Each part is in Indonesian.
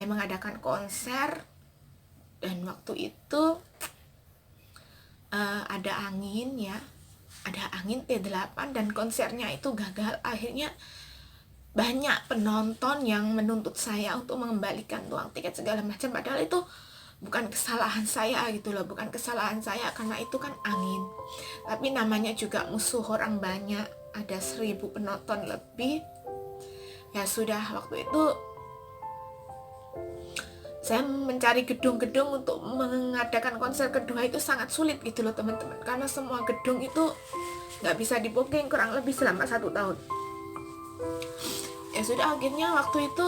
mengadakan konser, dan waktu itu ada angin ya, ada angin T8 dan konsernya itu gagal. Akhirnya banyak penonton yang menuntut saya untuk mengembalikan uang tiket segala macam, padahal itu bukan kesalahan saya gitu loh, bukan kesalahan saya karena itu kan angin. Tapi namanya juga musuh orang banyak, ada 1000 penonton lebih. Ya sudah, waktu itu saya mencari gedung-gedung untuk mengadakan konser kedua itu sangat sulit gitu loh teman-teman, karena semua gedung itu nggak bisa di booking kurang lebih selama 1 tahun. Ya sudah, akhirnya waktu itu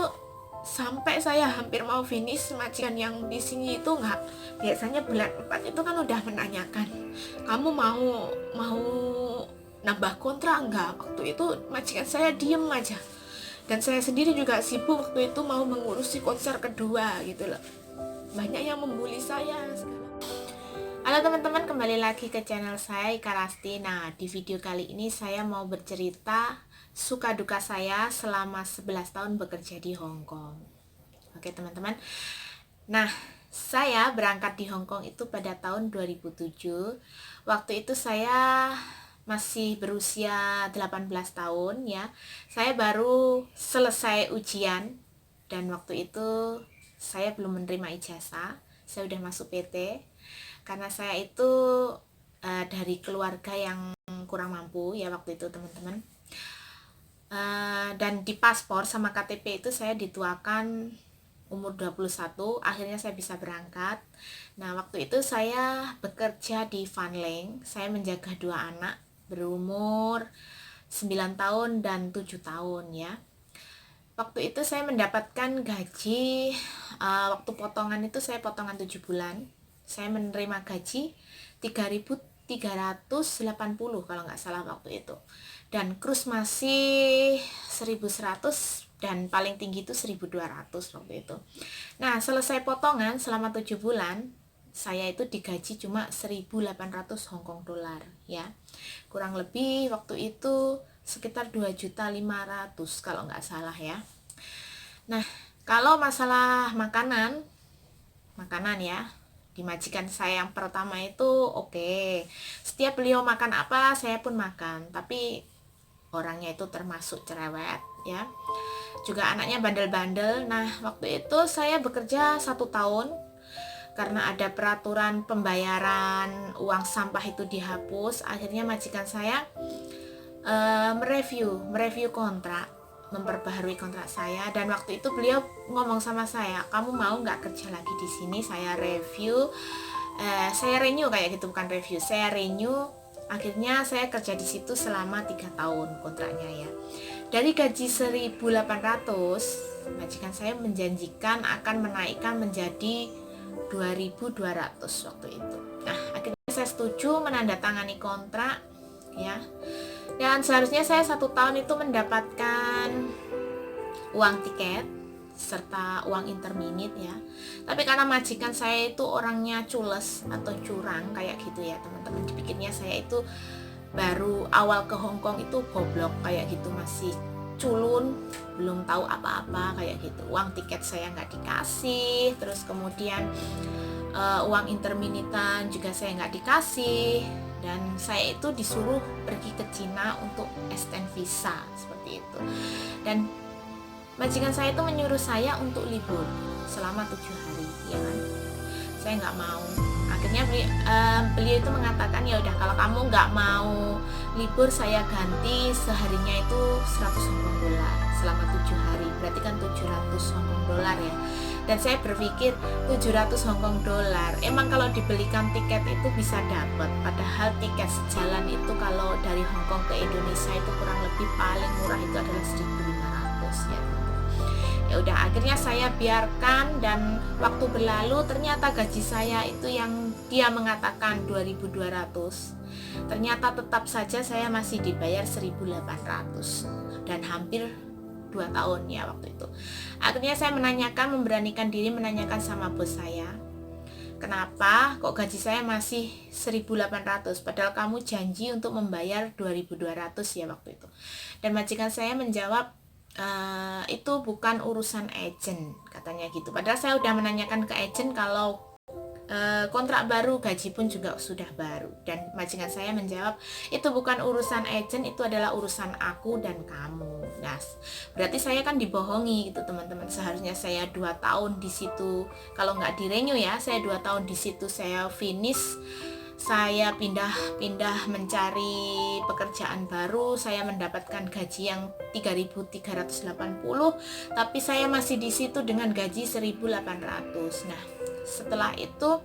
sampai saya hampir mau finish, majikan yang di sini itu nggak, biasanya bulan 4 itu kan udah menanyakan, kamu mau nambah kontrak nggak. Waktu itu majikan saya diem aja, dan saya sendiri juga sibuk waktu itu mau mengurusi konser kedua gitu loh. Banyak yang membuli saya sekarang. Halo teman-teman, kembali lagi ke channel saya, Ika Rasti. Nah, di video kali ini saya mau bercerita suka duka saya selama 11 tahun bekerja di Hong Kong. Oke teman-teman, nah saya berangkat di Hong Kong itu pada tahun 2007. Waktu itu saya masih berusia 18 tahun ya. Saya baru selesai ujian, dan waktu itu saya belum menerima ijazah. Saya udah masuk PT karena saya itu dari keluarga yang kurang mampu ya waktu itu teman-teman. Dan di paspor sama KTP itu saya dituakan umur 21, akhirnya saya bisa berangkat. Nah, waktu itu saya bekerja di Fanling. Saya menjaga 2 anak berumur 9 tahun dan 7 tahun ya. Waktu itu saya mendapatkan gaji, waktu potongan itu saya potongan 7 bulan. Saya menerima gaji 3.380 kalau nggak salah waktu itu. Dan krus masih 1.100 dan paling tinggi itu 1.200 waktu itu. Nah, selesai potongan selama 7 bulan, saya itu digaji cuma 1.800 Hong Kong dolar ya. Kurang lebih waktu itu sekitar 2.500.000 kalau nggak salah ya. Nah, kalau masalah makanan ya, di majikan saya yang pertama itu oke. Setiap beliau makan apa, saya pun makan. Tapi orangnya itu termasuk cerewet ya. Juga anaknya bandel-bandel. Nah, waktu itu saya bekerja 1 tahun karena ada peraturan pembayaran uang sampah itu dihapus. Akhirnya majikan saya mereview kontrak, memperbaharui kontrak saya. Dan waktu itu beliau ngomong sama saya, kamu mau nggak kerja lagi di sini? Saya review, saya renew kayak gitu, bukan review, saya renew. Akhirnya saya kerja di situ selama 3 tahun kontraknya ya. Dari gaji 1.800, majikan saya menjanjikan akan menaikkan menjadi 2.200 waktu itu. Nah, akhirnya saya setuju menandatangani kontrak ya. Dan seharusnya saya 1 tahun itu mendapatkan uang tiket serta uang interminit ya. Tapi karena majikan saya itu orangnya cules atau curang kayak gitu ya teman-teman, dipikirnya saya itu baru awal ke Hong Kong itu goblok kayak gitu, masih culun, belum tahu apa-apa kayak gitu. Uang tiket saya nggak dikasih, terus kemudian uang interminitan juga saya nggak dikasih, dan saya itu disuruh pergi ke Cina untuk extend visa seperti itu. Dan majikan saya itu menyuruh saya untuk libur selama 7 hari ya kan. Saya nggak mau. Akhirnya beliau itu mengatakan, ya udah kalau kamu nggak mau libur, saya ganti seharinya itu 100 Hong Kong dolar selama 7 hari, berarti kan 700 Hong Kong dolar ya. Dan saya berpikir 700 Hong Kong dolar emang kalau dibelikan tiket itu bisa dapat, padahal tiket sejalan itu kalau dari Hong Kong ke Indonesia itu kurang lebih paling murah itu adalah 1.500 ya. Ya udah, akhirnya saya biarkan, dan waktu berlalu ternyata gaji saya itu yang dia mengatakan 2.200, ternyata tetap saja saya masih dibayar 1.800 dan hampir 2 tahun ya waktu itu. Akhirnya saya memberanikan diri menanyakan sama bos saya, kenapa kok gaji saya masih 1.800 padahal kamu janji untuk membayar 2.200 ya waktu itu. Dan majikan saya menjawab, itu bukan urusan agent, kata katanya gitu. Padahal saya udah menanyakan ke agent kalau kontrak baru, gaji pun juga sudah baru. Dan majikan saya menjawab, itu bukan urusan agent, itu adalah urusan aku dan kamu. Nah, berarti saya kan dibohongi gitu teman-teman. Seharusnya saya 2 tahun di situ, kalau nggak di renew ya, saya 2 tahun di situ, saya finish, saya pindah mencari pekerjaan baru, saya mendapatkan gaji yang 3.380, tapi saya masih di situ dengan gaji 1.800. Nah, setelah itu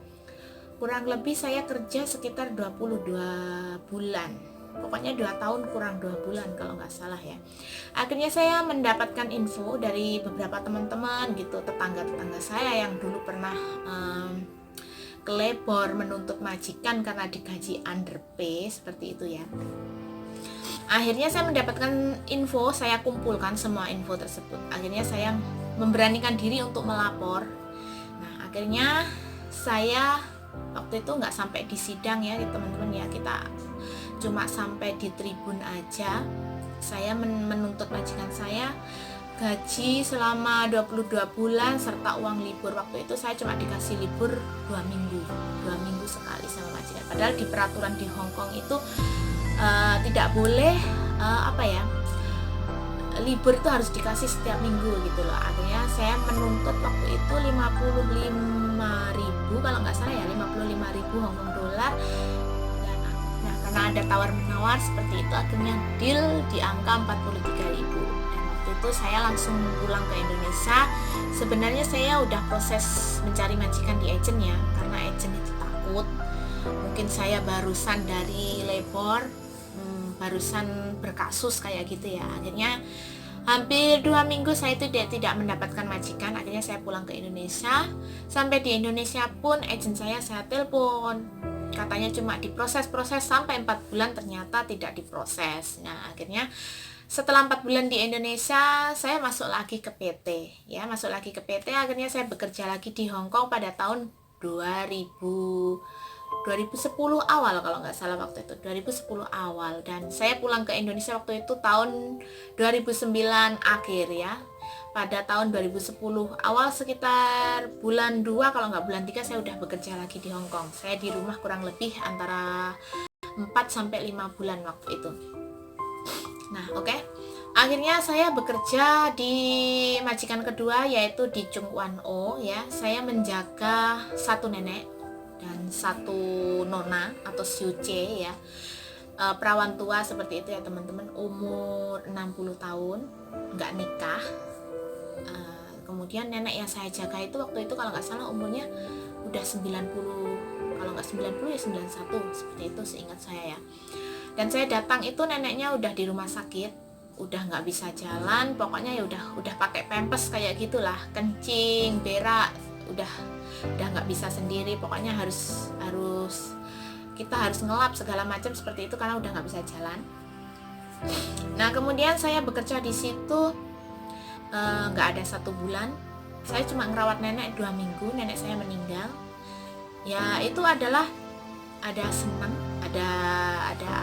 kurang lebih saya kerja sekitar 22 bulan, pokoknya 2 tahun kurang 2 bulan kalau nggak salah ya. Akhirnya saya mendapatkan info dari beberapa teman-teman gitu, tetangga-tetangga saya yang dulu pernah ke labor menuntut majikan karena digaji underpay seperti itu ya. Akhirnya saya mendapatkan info, saya kumpulkan semua info tersebut. Akhirnya saya memberanikan diri untuk melapor. Nah, akhirnya saya waktu itu nggak sampai di sidang ya teman-teman ya, kita cuma sampai di tribun aja. Saya menuntut majikan saya gaji selama 22 bulan serta uang libur. Waktu itu saya cuma dikasih libur 2 minggu sekali sama majikan. Padahal di peraturan di Hong Kong itu tidak boleh libur itu harus dikasih setiap minggu gitu loh. Akhirnya saya menuntut waktu itu 55.000 kalau nggak salah ya, 55.000 Hong Kong dolar. Dan nah, karena ada tawar-menawar seperti itu, akhirnya deal di angka 43.000. Itu saya langsung pulang ke Indonesia. Sebenarnya saya udah proses mencari majikan di agent ya, karena agent itu takut mungkin saya barusan dari labor, barusan berkasus kayak gitu ya. Akhirnya hampir 2 minggu saya itu tidak mendapatkan majikan. Akhirnya saya pulang ke Indonesia. Sampai di Indonesia pun agent saya telepon, katanya cuma diproses-proses sampai 4 bulan, ternyata tidak diproses. Nah, akhirnya setelah 4 bulan di Indonesia, saya masuk lagi ke PT ya, akhirnya saya bekerja lagi di Hong Kong pada tahun 2010 awal kalau nggak salah, waktu itu 2010 awal. Dan saya pulang ke Indonesia waktu itu tahun 2009 akhir ya. Pada tahun 2010 awal sekitar bulan 2 kalau nggak bulan 3 saya udah bekerja lagi di Hong Kong. Saya di rumah kurang lebih antara 4-5 bulan waktu itu. Nah, oke. Akhirnya saya bekerja di majikan kedua, yaitu di Chung Wan O ya. Saya menjaga satu nenek dan satu nona atau siuce ya. Perawan tua seperti itu ya teman-teman, umur 60 tahun, nggak nikah. Kemudian nenek yang saya jaga itu waktu itu kalau nggak salah umurnya udah 90, kalau nggak 90 ya 91, seperti itu seingat saya ya. Dan saya datang itu neneknya udah di rumah sakit, udah nggak bisa jalan, pokoknya ya udah pakai pampers kayak gitulah, kencing, berak, udah nggak bisa sendiri, pokoknya harus kita harus ngelap segala macam seperti itu karena udah nggak bisa jalan. Nah, kemudian saya bekerja di situ nggak ada 1 bulan, saya cuma ngerawat nenek 2 minggu, nenek saya meninggal. Ya itu adalah ada senang, ada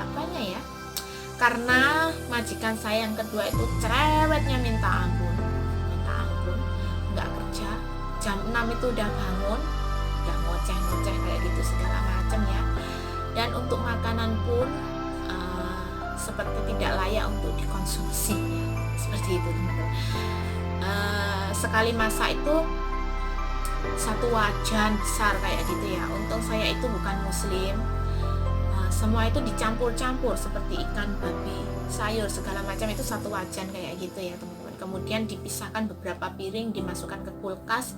apanya ya, karena majikan saya yang kedua itu cerewetnya minta ampun, nggak kerja, jam 6 itu udah bangun, udah ngoceh kayak gitu segala macam ya. Dan untuk makanan pun seperti tidak layak untuk dikonsumsi, seperti itu teman-teman. Sekali masak itu 1 wajan besar kayak gitu ya. Untung saya itu bukan muslim, semua itu dicampur-campur seperti ikan, babi, sayur segala macam itu 1 wajan kayak gitu ya teman-teman. Kemudian dipisahkan beberapa piring, dimasukkan ke kulkas.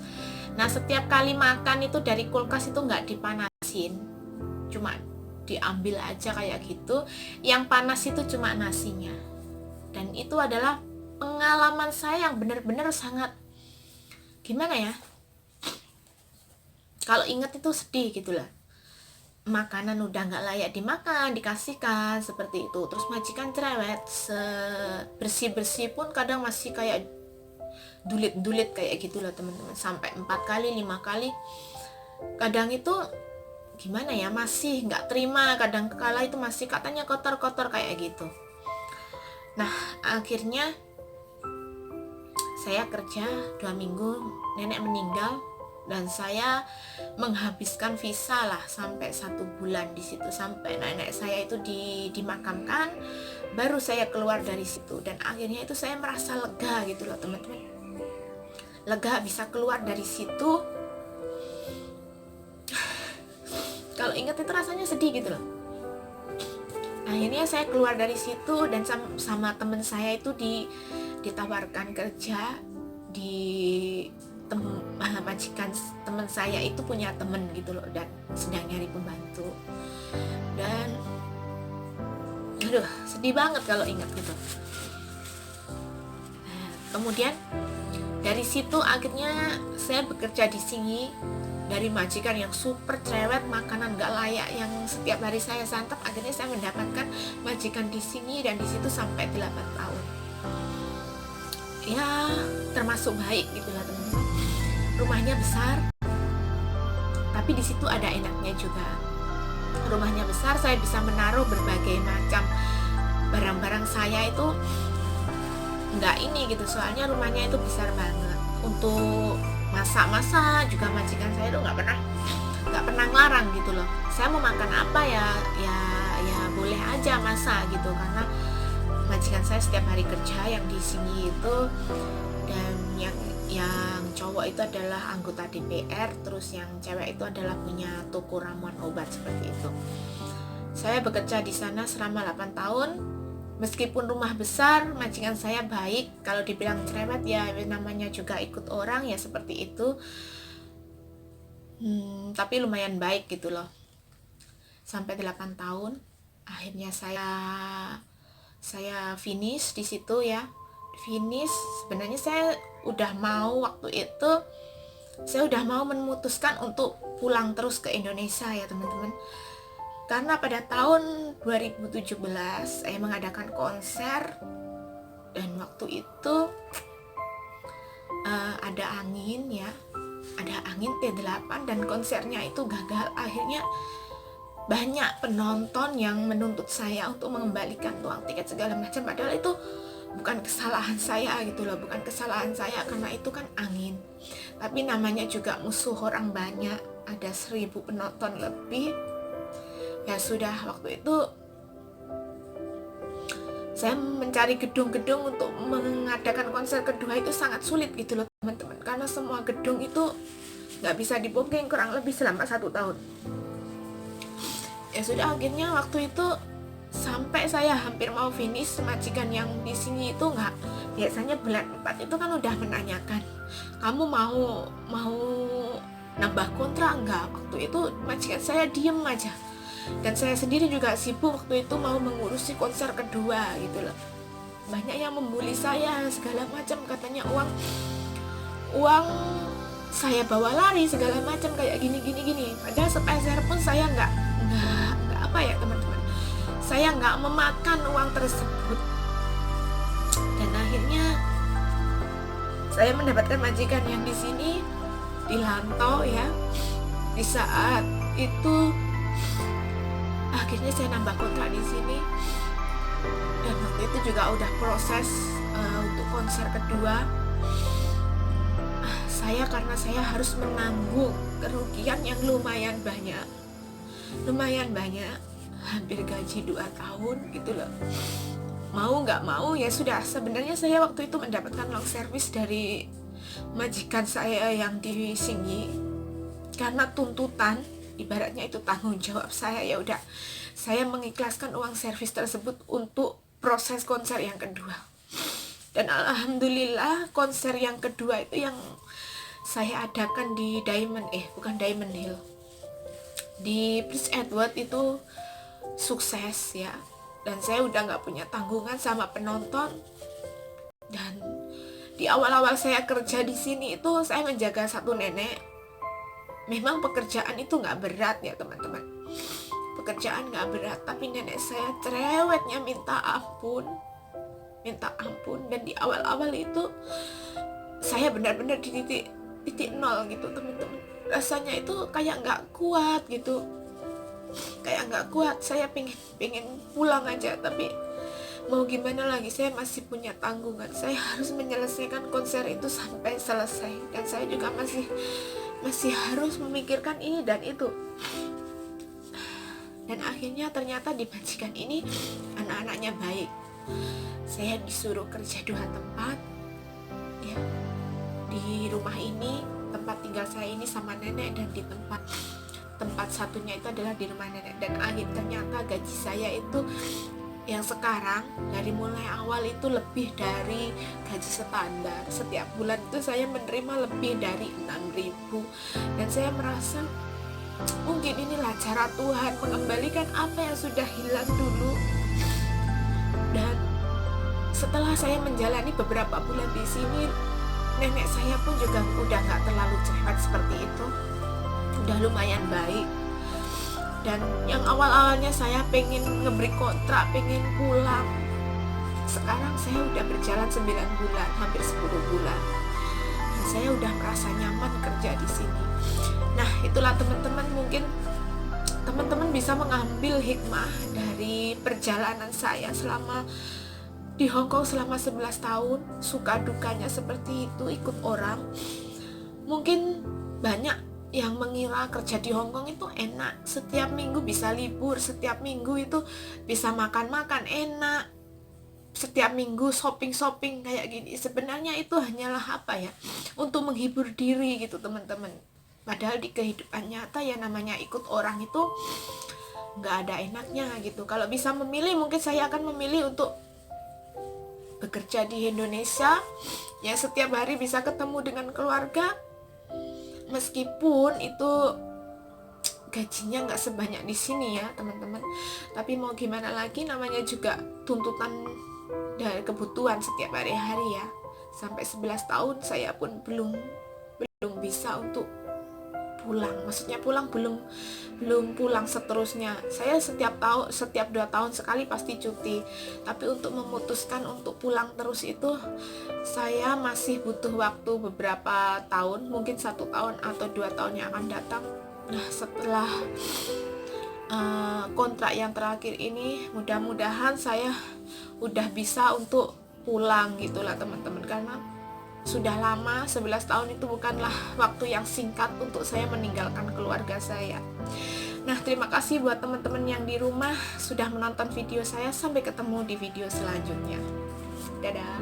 Nah, setiap kali makan itu dari kulkas itu nggak dipanasin, cuma diambil aja kayak gitu. Yang panas itu cuma nasinya. Dan itu adalah pengalaman saya yang benar-benar sangat gimana ya, kalau inget itu sedih gitulah. Makanan udah nggak layak dimakan, dikasihkan seperti itu. Terus majikan cerewet, bersih pun kadang masih kayak dulit kayak gitulah teman-teman, sampai 4 kali 5 kali. Kadang itu gimana ya, masih nggak terima, kadang kala itu masih katanya kotor kayak gitu. Nah, akhirnya Saya kerja 2 minggu, nenek meninggal, dan saya menghabiskan visa lah sampai 1 bulan di situ, sampai nenek saya itu dimakamkan, baru saya keluar dari situ. Dan akhirnya itu saya merasa lega gitu loh teman-teman, lega bisa keluar dari situ. Kalau ingat itu rasanya sedih gitu loh. Akhirnya saya keluar dari situ, dan sama teman saya itu ditawarkan kerja di majikan teman saya itu punya temen gitu loh, dan sedang nyari pembantu. Dan aduh, sedih banget kalau ingat gitu. Nah, kemudian dari situ akhirnya saya bekerja di sini, dari majikan yang super cerewet, makanan gak layak yang setiap hari saya santap. Akhirnya saya mendapatkan majikan di sini, dan di situ sampai 8 tahun. Ya, termasuk baik gitu lah teman-teman. Rumahnya besar, tapi di situ ada enaknya juga. Rumahnya besar, saya bisa menaruh berbagai macam barang-barang saya itu nggak ini gitu, soalnya rumahnya itu besar banget. Untuk masak-masak juga majikan saya itu nggak pernah ngelarang gitu loh. Saya mau makan apa ya boleh aja masak gitu, karena majikan saya setiap hari kerja yang di sini itu, dan yang cowok itu adalah anggota DPR, terus yang cewek itu adalah punya toko ramuan obat seperti itu. Saya bekerja di sana selama 8 tahun. Meskipun rumah besar, majikan saya baik. Kalau dibilang cerewet ya namanya juga ikut orang ya seperti itu. Tapi lumayan baik gitu loh. Sampai 8 tahun, akhirnya saya finish di situ ya. Finish, sebenarnya saya udah mau waktu itu, saya udah mau memutuskan untuk pulang terus ke Indonesia ya teman-teman. Karena pada tahun 2017 saya mengadakan konser, dan waktu itu ada angin T8, dan konsernya itu gagal. Akhirnya banyak penonton yang menuntut saya untuk mengembalikan uang tiket segala macam, padahal itu bukan kesalahan saya gitu loh, bukan kesalahan saya, karena itu kan angin. Tapi namanya juga musuh orang banyak, ada 1000 penonton lebih. Ya sudah, waktu itu saya mencari gedung-gedung untuk mengadakan konser kedua itu sangat sulit gitu loh teman-teman, karena semua gedung itu nggak bisa di-booking kurang lebih selama 1 tahun. Ya sudah, akhirnya waktu itu sampai saya hampir mau finish, majikan yang di sini itu nggak, biasanya bulan 4 itu kan udah menanyakan, kamu mau nambah kontrak enggak? Waktu itu majikan saya diem aja, dan saya sendiri juga sibuk waktu itu mau mengurusi konser kedua gitu loh. Banyak yang membuli saya segala macam, katanya uang saya bawa lari segala macam kayak gini. Padahal sepeser pun saya nggak apa ya teman-teman, saya nggak memakan uang tersebut. Dan akhirnya saya mendapatkan majikan yang di sini, di Lantau ya. Di saat itu akhirnya saya nambah kontrak di sini, dan waktu itu juga udah proses untuk konser kedua. Karena saya harus menanggung kerugian yang lumayan banyak, hampir gaji 2 tahun gitu loh. Mau nggak mau ya sudah. Sebenarnya saya waktu itu mendapatkan long service dari majikan saya yang di sini, karena tuntutan, ibaratnya itu tanggung jawab saya. Ya udah, saya mengikhlaskan uang servis tersebut untuk proses konser yang kedua. Dan alhamdulillah konser yang kedua itu yang saya adakan di Diamond Hill, di Prince Edward itu sukses ya. Dan saya udah nggak punya tanggungan sama penonton. Dan di awal-awal saya kerja di sini itu saya menjaga satu nenek. Memang pekerjaan itu nggak berat ya teman-teman, pekerjaan nggak berat, tapi nenek saya cerewetnya minta ampun. Dan di awal-awal itu saya benar-benar di titik nol gitu teman-teman. Rasanya itu kayak nggak kuat gitu, saya pengen pulang aja, tapi mau gimana lagi, saya masih punya tanggungan, saya harus menyelesaikan konser itu sampai selesai, dan saya juga masih harus memikirkan ini dan itu. Dan akhirnya ternyata di majikan ini anak-anaknya baik. Saya disuruh kerja 2 tempat ya, di rumah ini, tempat tinggal saya ini sama nenek, dan di tempat satunya itu adalah di rumah nenek. Dan ternyata gaji saya itu yang sekarang dari mulai awal itu lebih dari gaji standar. Setiap bulan itu saya menerima lebih dari 6.000, dan saya merasa mungkin inilah cara Tuhan mengembalikan apa yang sudah hilang dulu. Dan setelah saya menjalani beberapa bulan di sini, nenek saya pun juga udah gak terlalu cerewet seperti itu, udah lumayan baik. Dan yang awal-awalnya saya pengen ngeberi kontrak, pengen pulang, sekarang saya udah berjalan 9 bulan, hampir 10 bulan, dan saya udah merasa nyaman kerja di sini. Nah, itulah teman-teman, mungkin teman-teman bisa mengambil hikmah dari perjalanan saya selama di Hong Kong selama 11 tahun, suka dukanya seperti itu, ikut orang. Mungkin banyak yang mengira kerja di Hong Kong itu enak, setiap minggu bisa libur, setiap minggu itu bisa makan-makan enak, setiap minggu shopping-shopping kayak gini. Sebenarnya itu hanyalah apa ya, untuk menghibur diri gitu teman-teman. Padahal di kehidupan nyata ya namanya ikut orang itu nggak ada enaknya gitu. Kalau bisa memilih, mungkin saya akan memilih untuk bekerja di Indonesia ya, setiap hari bisa ketemu dengan keluarga, meskipun itu gajinya nggak sebanyak di sini ya teman-teman. Tapi mau gimana lagi, namanya juga tuntutan dan kebutuhan setiap hari-hari ya. Sampai 11 tahun saya pun belum bisa untuk pulang. Maksudnya pulang belum pulang seterusnya. Saya setiap 2 tahun sekali pasti cuti. Tapi untuk memutuskan untuk pulang terus itu saya masih butuh waktu beberapa tahun, mungkin 1 tahun atau 2 tahun yang akan datang. Nah, setelah kontrak yang terakhir ini, mudah-mudahan saya udah bisa untuk pulang gitulah teman-teman, karena sudah lama, 11 tahun itu bukanlah waktu yang singkat untuk saya meninggalkan keluarga saya. Nah, terima kasih buat teman-teman yang di rumah sudah menonton video saya. Sampai ketemu di video selanjutnya. Dadah.